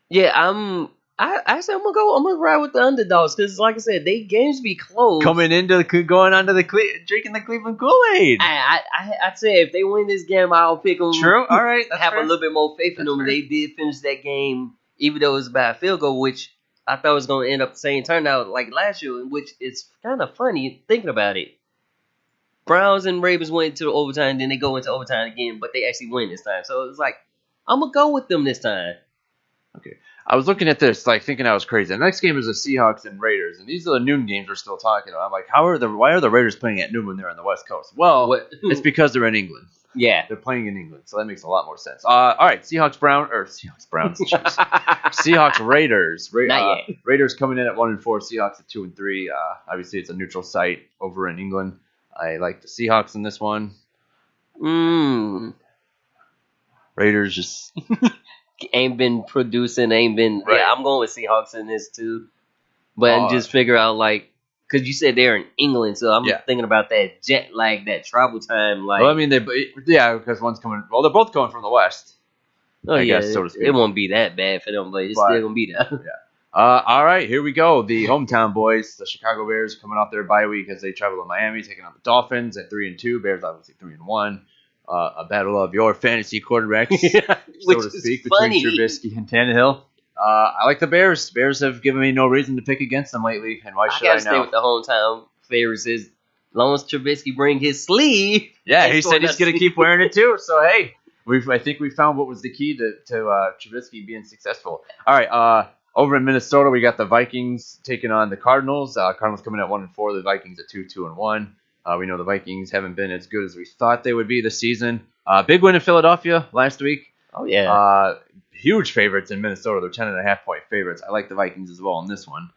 Yeah, I'm gonna ride with the underdogs because, like I said, they games be close. Going onto drinking the Cleveland Kool-Aid. I'd say if they win this game, I'll pick them. True. All right. That's have fair. a little bit more faith in That's them. fair. They did finish that game, even though it was a bad field goal, which I thought was going to end up the same turnout like last year, which is kind of funny thinking about it. Browns and Ravens went into overtime, then they go into overtime again, but they actually win this time. So it's like, I'm going to go with them this time. Okay. I was looking at this, like thinking I was crazy. The next game is the Seahawks and Raiders, and these are the noon games we're still talking about. I'm like, why are the Raiders playing at noon when they're on the West Coast? Well, it's because they're in England. Yeah. They're playing in England, so that makes a lot more sense. All right, Seahawks Browns. Jeez. Seahawks Raiders. Not yet. Raiders coming in at 1-4. Seahawks at 2-3. Obviously, it's a neutral site over in England. I like the Seahawks in this one. Raiders just ain't been producing, ain't been. Right. Yeah, I'm going with Seahawks in this too. But just figure out like, because you said they're in England, so I'm thinking about that jet lag, that travel time. Like, well, I mean, because one's coming. Well, they're both coming from the West. I guess, so to speak. It won't be that bad for them, but it's still gonna be there. Yeah. All right, here we go. The hometown boys, the Chicago Bears, coming off their bye week as they travel to Miami, taking on the Dolphins at 3-2. Bears obviously 3-1. A battle of your fantasy quarterbacks, so to speak, between Trubisky and Tannehill. I like the Bears. Bears have given me no reason to pick against them lately, and why should I gotta stay with the hometown favorites. As long as Trubisky bring his sleeve. Yeah, he said he's going to keep wearing it too. So hey, I think we found what was the key to Trubisky being successful. All right, over in Minnesota, we got the Vikings taking on the Cardinals. Cardinals coming at 1-4. The Vikings at 2-1. We know the Vikings haven't been as good as we thought they would be this season. Big win in Philadelphia last week. Oh yeah. Huge favorites in Minnesota. They're 10.5-point favorites. I like the Vikings as well in this one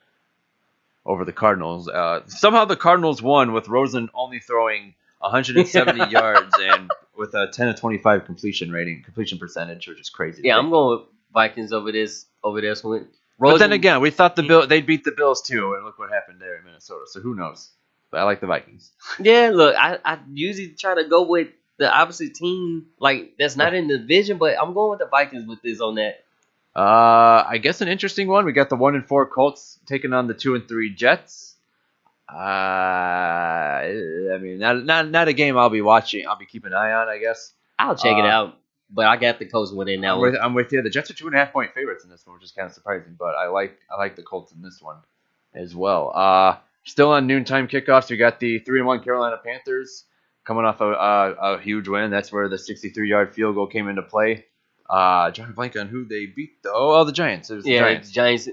over the Cardinals. Somehow the Cardinals won with Rosen only throwing 170 yards and with a 10-25 completion percentage, which is crazy. Yeah, I'm going with Vikings over this one. But then again, we thought they'd beat the Bills too, and look what happened there in Minnesota. So who knows? But I like the Vikings. Yeah, look, I usually try to go with the opposite team, like that's not in the division, but I'm going with the Vikings with this on that. I guess an interesting one. We got the 1-4 Colts taking on the 2-3 Jets. I mean, not a game I'll be watching. I'll be keeping an eye on, I guess. I'll check it out. but I got the Colts winning that one. I'm with you. The Jets are 2.5-point favorites in this one, which is kind of surprising, but I like the Colts in this one as well. Still on noontime kickoffs, we got the 3-1 Carolina Panthers coming off a huge win. That's where the 63-yard field goal came into play. John blank on who they beat. The Giants. It was the Giants. The Giants.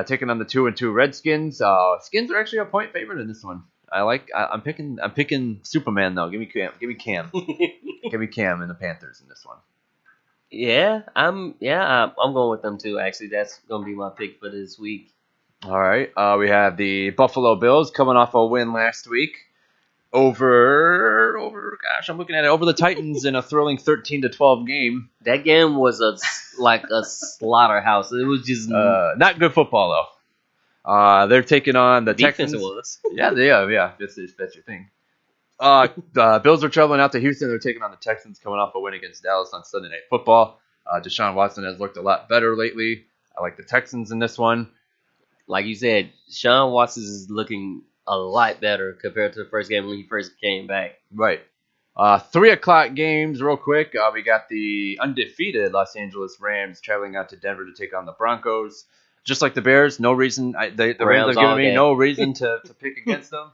Taking on the 2-2 Redskins. Skins are actually a point favorite in this one. I'm picking Superman though. Give me Cam. Give me Cam and the Panthers in this one. Yeah, I'm going with them too. Actually, that's gonna be my pick for this week. All right. We have the Buffalo Bills coming off a win last week over the Titans in a thrilling 13-12 game. That game was like a slaughterhouse. It was just not good football though. They're taking on the defense. Texans. Was. Yeah. That's your thing. The Bills are traveling out to Houston. They're taking on the Texans, coming off a win against Dallas on Sunday Night Football. Deshaun Watson has looked a lot better lately. I like the Texans in this one. Like you said, Deshaun Watson is looking a lot better compared to the first game when he first came back. Right. 3 o'clock games, real quick. We got the undefeated Los Angeles Rams traveling out to Denver to take on the Broncos. Just like the Bears, no reason. The Rams have given me no reason to pick against them.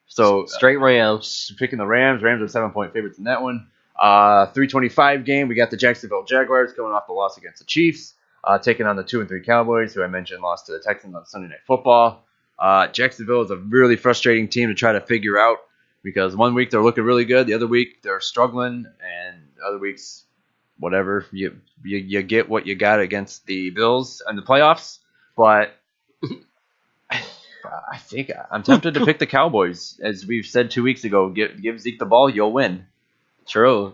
So straight Rams. Picking the Rams. Rams are 7-point favorites in that one. 3:25 game. We got the Jacksonville Jaguars going off the loss against the Chiefs. Taking on the 2-3 Cowboys, who I mentioned lost to the Texans on Sunday Night Football. Jacksonville is a really frustrating team to try to figure out because one week they're looking really good, the other week they're struggling, and other weeks, whatever, you get what you got against the Bills in the playoffs. But I think I'm tempted to pick the Cowboys, as we've said 2 weeks ago. Give Zeke the ball, you'll win. True.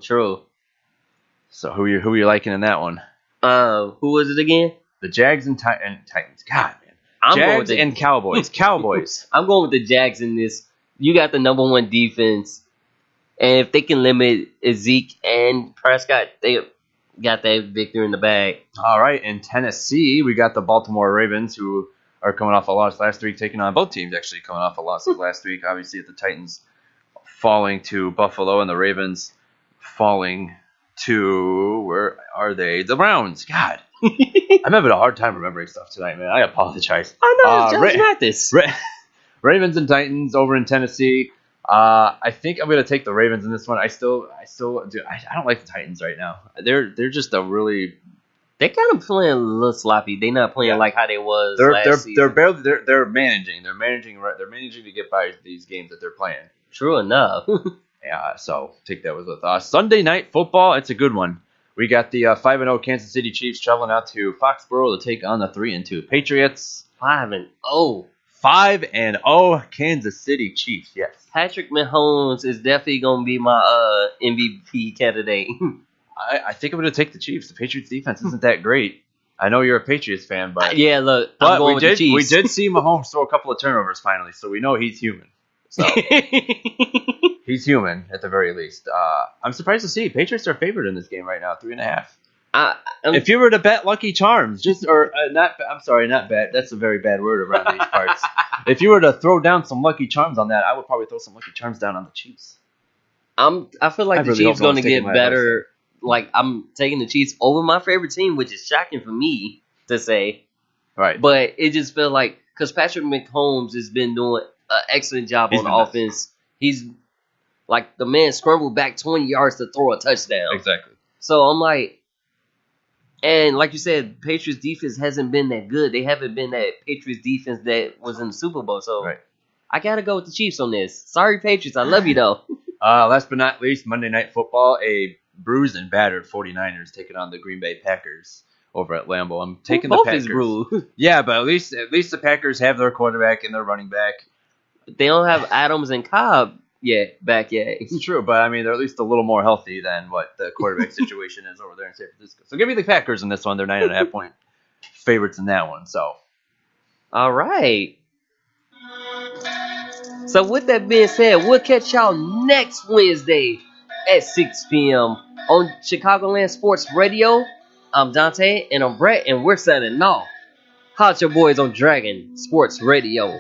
So who are you liking in that one? Who was it again? The Jags and Titans. God, man. I'm Jags and Cowboys. Cowboys. I'm going with the Jags in this. You got the number one defense, and if they can limit Zeke and Prescott, they got that victory in the bag. All right, in Tennessee, we got the Baltimore Ravens, who are coming off a loss last week, taking on both teams actually coming off a loss last week. Obviously, the Titans falling to Buffalo and the Ravens falling to, where are they? The Browns. God. I'm having a hard time remembering stuff tonight, man. I apologize. I know, it's not this. Ravens and Titans over in Tennessee. I think I'm gonna take the Ravens in this one. I still do. I don't like the Titans right now. They're just a really. They're kind of playing a little sloppy. They're not playing like how they was last season. They're managing. They're managing to get by these games that they're playing. True enough. Yeah, so take that with us. Sunday Night Football, it's a good one. We got the 5-0 Kansas City Chiefs traveling out to Foxborough to take on the 3-2 Patriots. 5-0. 5-0 Kansas City Chiefs, yes. Patrick Mahomes is definitely going to be my MVP candidate. I think I'm going to take the Chiefs. The Patriots defense isn't that great. I know you're a Patriots fan, but yeah, look, I'm going with the Chiefs. We did see Mahomes throw a couple of turnovers finally, so we know he's human. So he's human at the very least. I'm surprised to see Patriots are favored in this game right now, 3.5. If you were to bet Lucky Charms, not bet. That's a very bad word around these parts. If you were to throw down some Lucky Charms on that, I would probably throw some Lucky Charms down on the Chiefs. I feel like the Chiefs going to get better. Like, I'm taking the Chiefs over my favorite team, which is shocking for me to say. Right. But it just feels like, because Patrick Mahomes has been doing an excellent job on offense. He's like, the man scrambled back 20 yards to throw a touchdown. Exactly. So I'm like, and like you said, Patriots defense hasn't been that good. They haven't been that Patriots defense that was in the Super Bowl. So I got to go with the Chiefs on this. Sorry, Patriots. I love you, though. Last but not least, Monday Night Football, a bruised and battered 49ers taking on the Green Bay Packers over at Lambeau. I'm taking the Packers. Yeah, but at least the Packers have their quarterback and their running back. They don't have Adams and Cobb back yet. It's true, but I mean, they're at least a little more healthy than what the quarterback situation is over there in San Francisco. So give me the Packers in this one. They're 9.5 point favorites in that one. So, all right. So with that being said, we'll catch y'all next Wednesday at 6 p.m. on Chicagoland Sports Radio. I'm Dante, and I'm Brett, and we're signing off. Holla at your boys on Dragon Sports Radio.